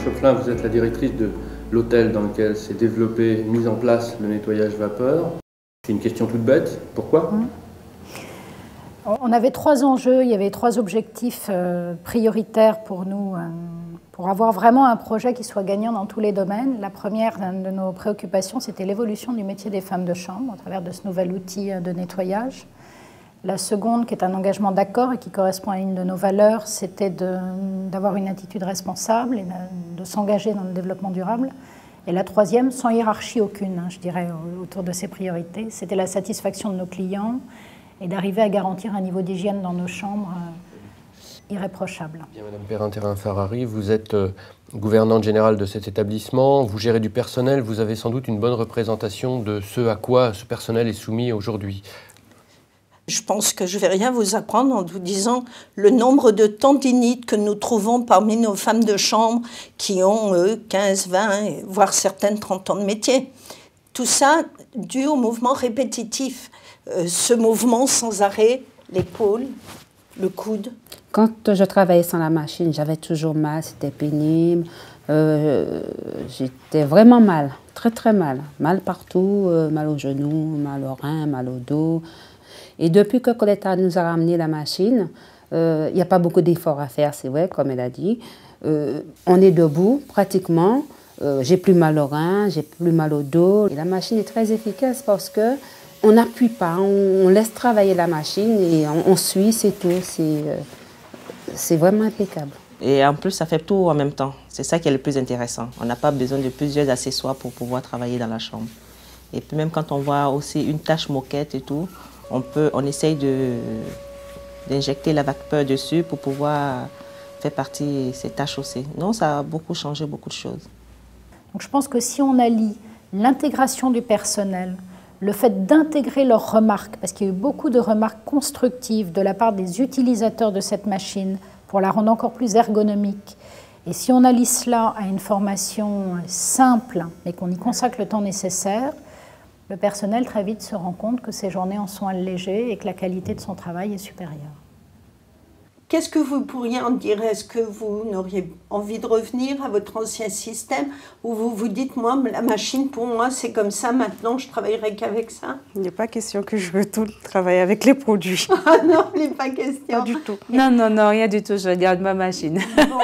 Chaufflin, vous êtes la directrice de l'hôtel dans lequel s'est développé, mis en place le nettoyage vapeur. C'est une question toute bête. Pourquoi ? On avait 3 enjeux, il y avait 3 objectifs prioritaires pour nous, pour avoir vraiment un projet qui soit gagnant dans tous les domaines. La première de nos préoccupations, c'était l'évolution du métier des femmes de chambre à travers de ce nouvel outil de nettoyage. La seconde, qui est un engagement d'accord et qui correspond à une de nos valeurs, c'était d'avoir une attitude responsable et de s'engager dans le développement durable. Et la troisième, sans hiérarchie aucune, je dirais, autour de ces priorités, c'était la satisfaction de nos clients et d'arriver à garantir un niveau d'hygiène dans nos chambres irréprochable. Bien, Madame Perrin-Ferrari, vous êtes gouvernante générale de cet établissement, vous gérez du personnel, vous avez sans doute une bonne représentation de ce à quoi ce personnel est soumis aujourd'hui. Je pense que je ne vais rien vous apprendre en vous disant le nombre de tendinites que nous trouvons parmi nos femmes de chambre qui ont 15, 20, voire certaines 30 ans de métier. Tout ça dû au mouvement répétitif, ce mouvement sans arrêt, l'épaule, le coude. Quand je travaillais sans la machine, j'avais toujours mal, c'était pénible. J'étais vraiment mal, très très mal. Mal partout, mal aux genoux, mal aux reins, mal au dos. Et depuis que Coletta nous a ramené la machine, il n'y a pas beaucoup d'efforts à faire, c'est vrai, comme elle a dit. On est debout, pratiquement. J'ai plus mal aux reins, j'ai plus mal au dos. Et la machine est très efficace parce qu'on n'appuie pas, on laisse travailler la machine et on suit, c'est tout. C'est vraiment impeccable. Et en plus, ça fait tout en même temps. C'est ça qui est le plus intéressant. On n'a pas besoin de plusieurs accessoires pour pouvoir travailler dans la chambre. Et puis même quand on voit aussi une tache moquette et tout, on essaye d'injecter la vapeur dessus pour pouvoir faire partie de ces taches aussi. Non, ça a beaucoup changé, beaucoup de choses. Donc je pense que si on allie l'intégration du personnel, le fait d'intégrer leurs remarques, parce qu'il y a eu beaucoup de remarques constructives de la part des utilisateurs de cette machine pour la rendre encore plus ergonomique, et si on allie cela à une formation simple, mais qu'on y consacre le temps nécessaire, le personnel très vite se rend compte que ses journées en sont allégées et que la qualité de son travail est supérieure. Qu'est-ce que vous pourriez en dire? Est-ce que vous n'auriez envie de revenir à votre ancien système ou vous vous dites, moi, la machine pour moi c'est comme ça, maintenant je travaillerai qu'avec ça? Il n'est pas question que je retourne travailler avec les produits. Ah non, il n'est pas question. Pas du tout. Non, non, non, rien du tout, je garde ma machine. Bon.